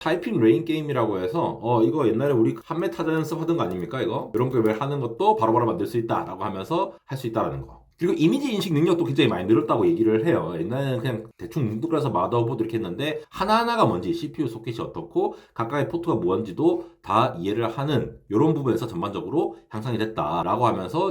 타이핑 레인 게임이라고 해서 이거 옛날에 우리 한메 타자 연습하던 거 아닙니까 이거? 이런 걸 하는 것도 바로바로 만들 수 있다라고 하면서 할 수 있다라는 거. 그리고 이미지 인식 능력도 굉장히 많이 늘었다고 얘기를 해요. 옛날에는 그냥 대충 뭉뚱그려서 마더보드 이렇게 했는데 하나하나가 뭔지 CPU 소켓이 어떻고 각각의 포트가 뭔지도 다 이해를 하는 이런 부분에서 전반적으로 향상이 됐다라고 하면서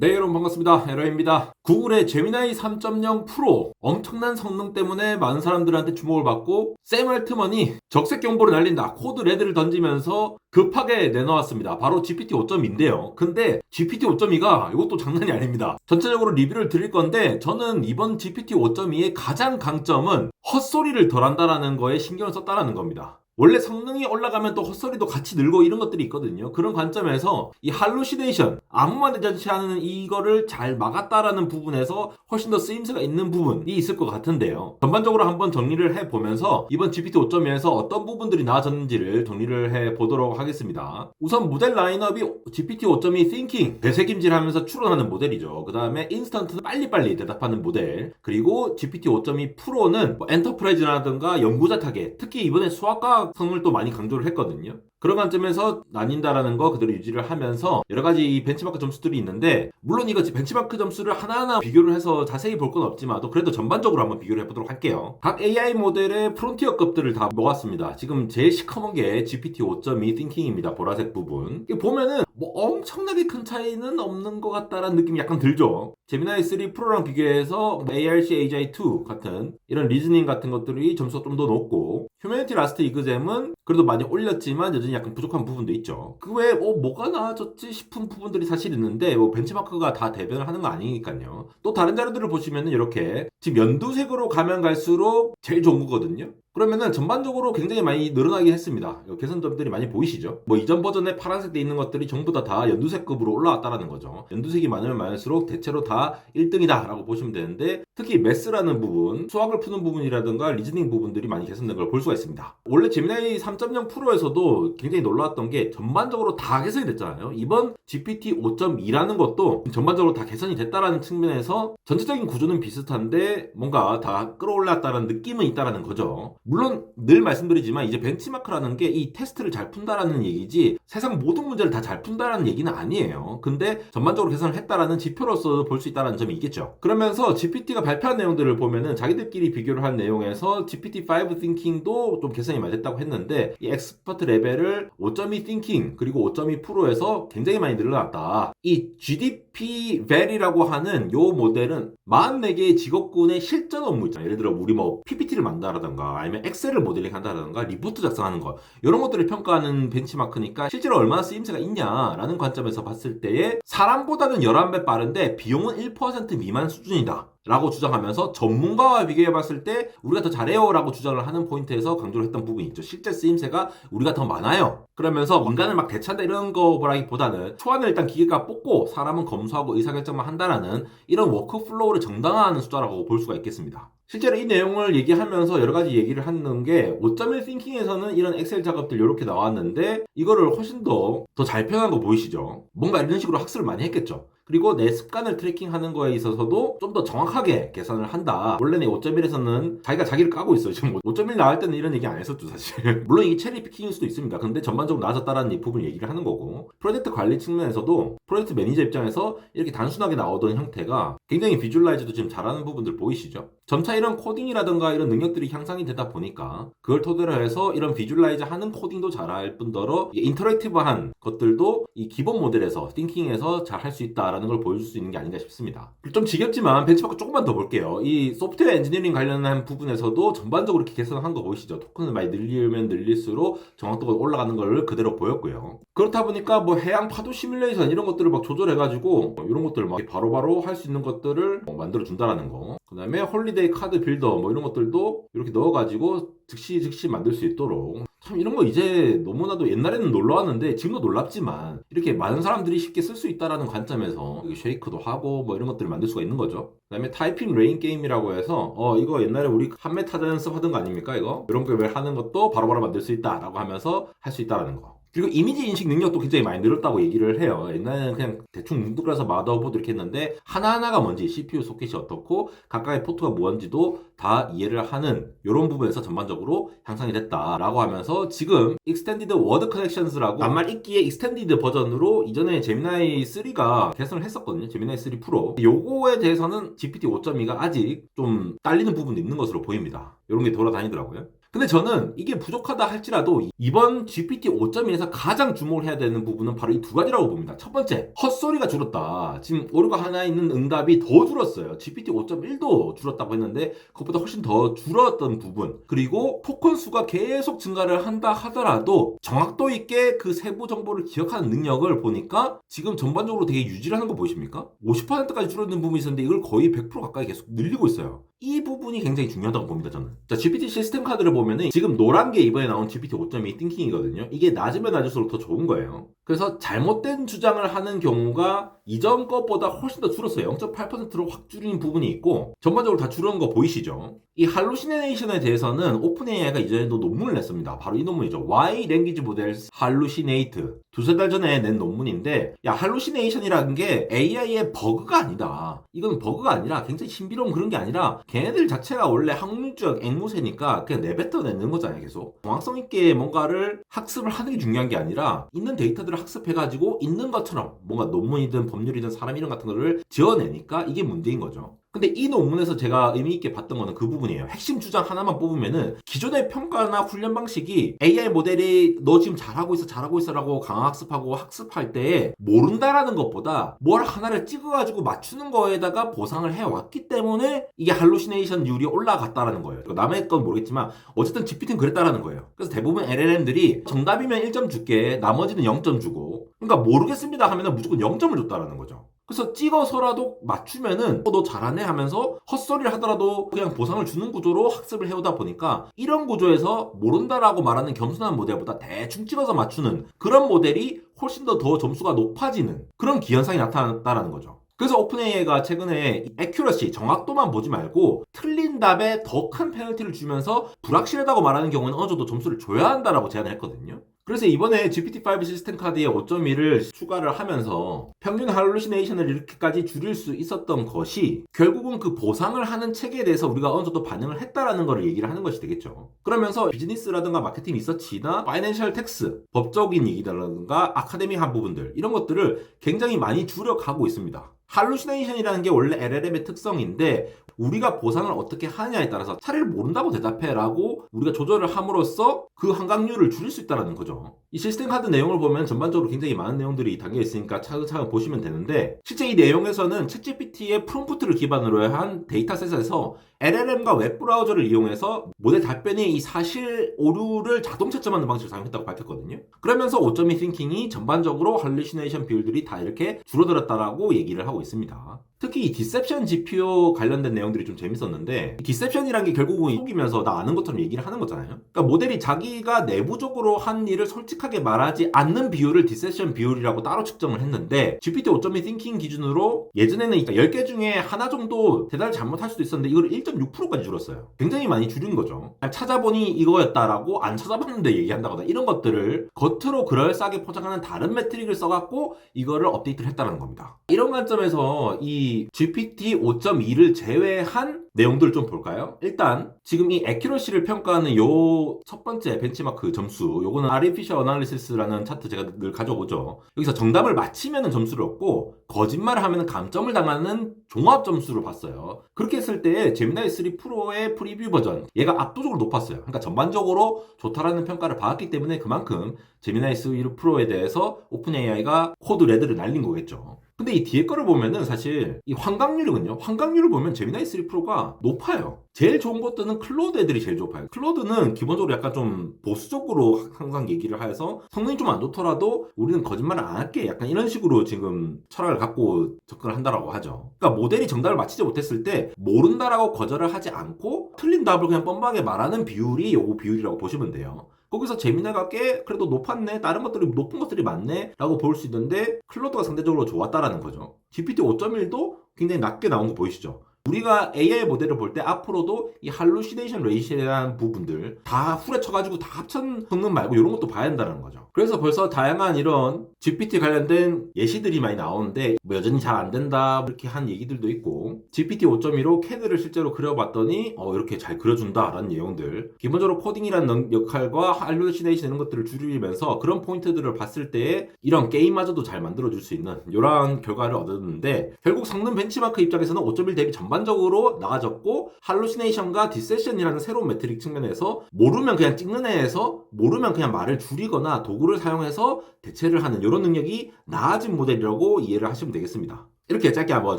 네, 여러분 반갑습니다. 에러입니다. 구글의 제미나이 3.0 프로 엄청난 성능 때문에 많은 사람들한테 주목을 받고 샘 알트먼이 적색 경보를 날린다. 코드 레드를 던지면서 급하게 내놓았습니다. 바로 GPT 5.2인데요. 근데 GPT 5.2가 이것도 장난이 아닙니다. 전체적으로 리뷰를 드릴 건데 저는 이번 GPT 5.2의 가장 강점은 헛소리를 덜 한다라는 거에 신경을 썼다라는 겁니다. 원래 성능이 올라가면 또 헛소리도 같이 늘고 이런 것들이 있거든요. 그런 관점에서 이 할루시네이션, 아무 말 대잔치 않은 이거를 잘 막았다라는 부분에서 훨씬 더 쓰임새가 있는 부분이 있을 것 같은데요. 전반적으로 한번 정리를 해보면서 이번 GPT 5.2에서 어떤 부분들이 나아졌는지를 정리를 해보도록 하겠습니다. 우선 모델 라인업이 GPT 5.2 Thinking, 되새김질하면서 추론하는 모델이죠. 그 다음에 인스턴트 빨리빨리 대답하는 모델, 그리고 GPT 5.2 프로는 엔터프라이즈라든가 연구자 타겟, 특히 이번에 수학과학 성을 또 많이 강조를 했거든요. 그런 관점에서 나뉜다라는 거 그대로 유지를 하면서 여러 가지 이 벤치마크 점수들이 있는데, 물론 이거 벤치마크 점수를 하나하나 비교를 해서 자세히 볼 건 없지만 그래도 전반적으로 한번 비교를 해보도록 할게요. 각 AI 모델의 프론티어급들을 다 모았습니다. 지금 제일 시커먼 게 GPT 5.2 Thinking입니다. 보라색 부분. 보면은 뭐 엄청나게 큰 차이는 없는 것 같다라는 느낌이 약간 들죠. 제미나이 3 프로랑 비교해서 ARC AGI2 같은 이런 리즈닝 같은 것들이 점수가 좀 더 높고, 휴머니티 라스트 이그잼은 그래도 많이 올렸지만 여전히 약간 부족한 부분도 있죠. 그 외에 뭐가 나아졌지 싶은 부분들이 사실 있는데 벤치마크가 다 대변을 하는 거 아니니까요. 또 다른 자료들을 보시면은 이렇게 지금 연두색으로 가면 갈수록 제일 좋은 거거든요. 그러면은 전반적으로 굉장히 많이 늘어나긴 했습니다. 개선점들이 많이 보이시죠? 이전 버전에 파란색 돼 있는 것들이 전부 다 연두색급으로 올라왔다라는 거죠. 연두색이 많으면 많을수록 대체로 다 1등이다 라고 보시면 되는데, 특히 매스라는 부분, 수학을 푸는 부분이라든가 리즈닝 부분들이 많이 개선된 걸 볼 수가 있습니다. 원래 제미나이 3.0 프로에서도 굉장히 놀라웠던 게 전반적으로 다 개선이 됐잖아요. 이번 GPT 5.2라는 것도 전반적으로 다 개선이 됐다라는 측면에서 전체적인 구조는 비슷한데 뭔가 다 끌어올랐다는 느낌은 있다라는 거죠. 물론 늘 말씀드리지만 이제 벤치마크라는 게 이 테스트를 잘 푼다라는 얘기지 세상 모든 문제를 다 잘 푼다라는 얘기는 아니에요. 근데 전반적으로 개선을 했다라는 지표로서 볼 수 있다는 점이 있겠죠. 그러면서 GPT가 발표한 내용들을 보면은 자기들끼리 비교를 한 내용에서 GPT-5 Thinking도 좀 개선이 많이 됐다고 했는데, 이 엑스퍼트 레벨을 5.2 Thinking 그리고 5.2 프로에서 굉장히 많이 늘어났다. 이 GDP 벨이라고 하는 요 모델은 44개의 직업군의 실전 업무 있잖아요. 예를 들어 우리 PPT를 만든다라던가 아니면 엑셀을 모델링 한다라던가 리포트 작성하는 거, 이런 것들을 평가하는 벤치마크니까 실제로 얼마나 쓰임새가 있냐라는 관점에서 봤을 때에 사람보다는 11배 빠른데 비용은 1% 미만 수준이다 라고 주장하면서 전문가와 비교해봤을 때 우리가 더 잘해요 라고 주장을 하는 포인트에서 강조를 했던 부분이 있죠. 실제 쓰임새가 우리가 더 많아요. 그러면서 인간을 막 대체한다 이런 거보다기보다는 초안을 일단 기계가 뽑고 사람은 검수하고 의사결정만 한다라는 이런 워크플로우를 정당화하는 숫자라고 볼 수가 있겠습니다. 실제로 이 내용을 얘기하면서 여러 가지 얘기를 하는 게 5.1 띵킹에서는 이런 엑셀 작업들 이렇게 나왔는데 이거를 훨씬 더 잘 표현한 거 보이시죠? 뭔가 이런 식으로 학습을 많이 했겠죠. 그리고 내 습관을 트래킹하는 거에 있어서도 좀 더 정확하게 계산을 한다. 원래는 5.1에서는 자기가 자기를 까고 있어요. 지금 5.1 나올 때는 이런 얘기 안 했었죠, 사실. 물론 이게 체리 피킹일 수도 있습니다. 근데 전반적으로 나아졌다라는 이 부분을 얘기를 하는 거고, 프로젝트 관리 측면에서도 프로젝트 매니저 입장에서 이렇게 단순하게 나오던 형태가 굉장히 비주얼라이즈도 지금 잘하는 부분들 보이시죠? 점차 이런 코딩이라든가 이런 능력들이 향상이 되다 보니까 그걸 토대로 해서 이런 비주얼라이즈 하는 코딩도 잘할 뿐더러 인터랙티브한 것들도 이 기본 모델에서 띵킹에서 잘 할 수 있다라는 걸 보여줄 수 있는 게 아닌가 싶습니다. 좀 지겹지만 벤치마크 조금만 더 볼게요. 이 소프트웨어 엔지니어링 관련한 부분에서도 전반적으로 이렇게 개선한 거 보이시죠? 토큰을 많이 늘리면 늘릴수록 정확도가 올라가는 걸 그대로 보였고요. 그렇다 보니까 해양 파도 시뮬레이션 이런 것들을 막 조절해가지고 이런 것들을 막 바로바로 할 수 있는 것들을 만들어 준다라는 거. 그 다음에 홀리데이 카드 빌더 이런 것들도 이렇게 넣어가지고 즉시 만들 수 있도록, 참 이런 거 이제 너무나도 옛날에는 놀라웠는데 지금도 놀랍지만 이렇게 많은 사람들이 쉽게 쓸 수 있다라는 관점에서 쉐이크도 하고 이런 것들을 만들 수가 있는 거죠. 그 다음에 타이핑 레인 게임이라고 해서 이거 옛날에 우리 한메 타자 연습하던 거 아닙니까 이거? 이런 걸 하는 것도 바로바로 만들 수 있다라고 하면서 할 수 있다라는 거. 그리고 이미지 인식 능력도 굉장히 많이 늘었다고 얘기를 해요. 옛날에는 그냥 대충 뭉뚱그려서 마더보드 이렇게 했는데 하나하나가 뭔지, CPU 소켓이 어떻고 각각의 포트가 뭔지도 다 이해를 하는 이런 부분에서 전반적으로 향상이 됐다라고 하면서 지금 Extended Word Connections라고 낱말 읽기의 Extended 버전으로 이전에 제미나이 3가 개선을 했었거든요. 제미나이 3 프로. 요거에 대해서는 GPT 5.2가 아직 좀 딸리는 부분도 있는 것으로 보입니다. 이런 게 돌아다니더라고요. 근데 저는 이게 부족하다 할지라도 이번 GPT 5.1에서 가장 주목을 해야 되는 부분은 바로 이 두 가지라고 봅니다. 첫 번째, 헛소리가 줄었다. 지금 오류가 하나 있는 응답이 더 줄었어요. GPT 5.1도 줄었다고 했는데 그것보다 훨씬 더 줄었던 부분. 그리고 토큰 수가 계속 증가를 한다 하더라도 정확도 있게 그 세부 정보를 기억하는 능력을 보니까 지금 전반적으로 되게 유지를 하는 거 보이십니까? 50%까지 줄어드는 부분이 있었는데 이걸 거의 100% 가까이 계속 늘리고 있어요. 이 부분이 굉장히 중요하다고 봅니다, 저는. 자, GPT 시스템 카드를 보면은 지금 노란 게 이번에 나온 GPT 5.2 띵킹이거든요. 이게 낮으면 낮을수록 더 좋은 거예요. 그래서 잘못된 주장을 하는 경우가 이전 것보다 훨씬 더 줄었어요. 0.8%로 확 줄인 부분이 있고 전반적으로 다 줄은 거 보이시죠? 이 할루시네이션에 대해서는 오픈AI가 이전에도 논문을 냈습니다. 바로 이 논문이죠. Why Language Models Hallucinate. 두세 달 전에 낸 논문인데 야, 할루시네이션이라는 게 AI의 버그가 아니다. 이건 버그가 아니라 굉장히 신비로운 그런 게 아니라 걔네들 자체가 원래 확률적 앵무새니까 그냥 내뱉어내는 거잖아요. 계속 정확성 있게 뭔가를 학습을 하는 게 중요한 게 아니라 있는 데이터들을 학습해가지고 있는 것처럼 뭔가 논문이든 법률이든 사람 이름 같은 거를 지어내니까 이게 문제인 거죠. 근데 이 논문에서 제가 의미 있게 봤던 거는 그 부분이에요. 핵심 주장 하나만 뽑으면은 기존의 평가나 훈련 방식이 AI 모델이 너 지금 잘하고 있어 라고 강학습하고 학습할 때 모른다라는 것보다 뭘 하나를 찍어가지고 맞추는 거에다가 보상을 해왔기 때문에 이게 할루시네이션율이 올라갔다라는 거예요. 남의 건 모르겠지만 어쨌든 GPT는 그랬다라는 거예요. 그래서 대부분 LLM들이 정답이면 1점 줄게 나머지는 0점 주고 그러니까 모르겠습니다 하면은 무조건 0점을 줬다라는 거죠. 그래서 찍어서라도 맞추면은 너 잘하네 하면서 헛소리를 하더라도 그냥 보상을 주는 구조로 학습을 해오다 보니까 이런 구조에서 모른다라고 말하는 겸손한 모델보다 대충 찍어서 맞추는 그런 모델이 훨씬 더 점수가 높아지는 그런 기현상이 나타났다라는 거죠. 그래서 오픈AI가 최근에 애큐러시, 정확도만 보지 말고 틀린 답에 더 큰 페널티를 주면서 불확실하다고 말하는 경우는 어느 정도 점수를 줘야 한다라고 제안을 했거든요. 그래서 이번에 GPT-5 시스템 카드에 5.1을 추가를 하면서 평균 할루시네이션을 이렇게까지 줄일 수 있었던 것이 결국은 그 보상을 하는 체계에 대해서 우리가 어느 정도 반응을 했다라는 걸 얘기를 하는 것이 되겠죠. 그러면서 비즈니스라든가 마케팅 리서치나 파이낸셜 텍스, 법적인 얘기라든가 아카데믹한 부분들 이런 것들을 굉장히 많이 줄여가고 있습니다. 할루시네이션이라는 게 원래 LLM의 특성인데 우리가 보상을 어떻게 하느냐에 따라서 차라리 모른다고 대답해라고 우리가 조절을 함으로써 그 한강률을 줄일 수 있다는 거죠. 이 시스템 카드 내용을 보면 전반적으로 굉장히 많은 내용들이 담겨 있으니까 차근차근 보시면 되는데 실제 이 내용에서는 챗GPT의 프롬프트를 기반으로 한 데이터셋에서 LLM과 웹브라우저를 이용해서 모델 답변이 이 사실 오류를 자동 채점하는 방식을 사용했다고 밝혔거든요. 그러면서 5.2 띵킹이 전반적으로 할루시네이션 비율들이 다 이렇게 줄어들었다라고 얘기를 하고 있습니다. 특히 이 디셉션 GPU 관련된 내용들이 좀 재밌었는데 디셉션이란 게 결국은 속이면서 나 아는 것처럼 얘기를 하는 거잖아요. 그러니까 모델이 자기가 내부적으로 한 일을 솔직하게 말하지 않는 비율을 디셉션 비율이라고 따로 측정을 했는데 GPT 5.2 띵킹 기준으로 예전에는 10개 중에 하나 정도 대답을 잘못할 수도 있었는데 이걸 1.6%까지 줄였어요. 굉장히 많이 줄인 거죠. 찾아보니 이거였다라고 안 찾아봤는데 얘기한다거나 이런 것들을 겉으로 그럴싸하게 포장하는 다른 매트릭을 써갖고 이거를 업데이트를 했다는 겁니다. 이런 관점에서 이 GPT 5.2를 제외한 내용들을 좀 볼까요? 일단 지금 이 애큐러시를 평가하는 요 첫 번째 벤치마크 점수 요거는 Artificial Analysis라는 차트 제가 늘 가져오죠. 여기서 정답을 맞히면 점수를 얻고 거짓말을 하면 감점을 당하는 종합 점수를 봤어요. 그렇게 했을 때 제미나이 3 프로의 프리뷰 버전 얘가 압도적으로 높았어요. 그러니까 전반적으로 좋다라는 평가를 받았기 때문에 그만큼 제미나이 3 프로에 대해서 오픈AI가 코드 레드를 날린 거겠죠. 근데 이 뒤에 거를 보면은 사실 이 환각률이거든요. 환각률을 보면 제미나이 3 프로가 높아요. 제일 좋은 것들은 클로드 애들이 제일 높아요. 클로드는 기본적으로 약간 좀 보수적으로 항상 얘기를 해서 성능이 좀 안 좋더라도 우리는 거짓말을 안 할게 약간 이런 식으로 지금 철학을 갖고 접근을 한다라고 하죠. 그러니까 모델이 정답을 맞히지 못했을 때 모른다라고 거절을 하지 않고 틀린 답을 그냥 뻔뻔하게 말하는 비율이 요거 비율이라고 보시면 돼요. 거기서 제미나가 꽤 그래도 높았네, 다른 것들이 높은 것들이 많네 라고 볼 수 있는데 클로드가 상대적으로 좋았다라는 거죠. GPT 5.1도 굉장히 낮게 나온 거 보이시죠? 우리가 AI 모델을 볼 때 앞으로도 이 할루시네이션 레이시라는 부분들 다 후려쳐가지고 다 합천 성능 말고 이런 것도 봐야 한다는 거죠. 그래서 벌써 다양한 이런 GPT 관련된 예시들이 많이 나오는데 뭐 여전히 잘 안 된다 이렇게 한 얘기들도 있고 GPT 5.15 CAD를 실제로 그려봤더니 이렇게 잘 그려준다라는 내용들, 기본적으로 코딩이라는 역할과 할루시네이션 이런 것들을 줄이면서 그런 포인트들을 봤을 때 이런 게임마저도 잘 만들어줄 수 있는 이러한 결과를 얻었는데, 결국 성능 벤치마크 입장에서는 5.1 대비 전반적으로 나아졌고 할루시네이션과 디세션이라는 새로운 매트릭 측면에서 모르면 그냥 찍는 애에서 모르면 그냥 말을 줄이거나 도구를 사용해서 대체를 하는 이런 능력이 나아진 모델이라고 이해를 하시면 되겠습니다. 이렇게 짧게 한번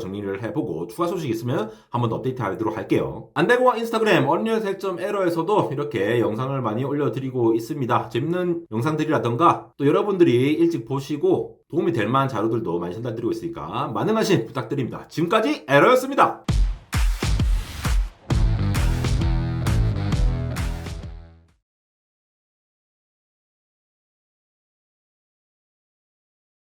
정리를 해보고 추가 소식 있으면 한번 더 업데이트 하도록 할게요. 안되고와 인스타그램 언리얼 설정 에러에서도 이렇게 영상을 많이 올려드리고 있습니다. 재밌는 영상들이라던가 또 여러분들이 일찍 보시고 도움이 될 만한 자료들도 많이 전달드리고 있으니까 많은 관심 부탁드립니다. 지금까지 에러였습니다.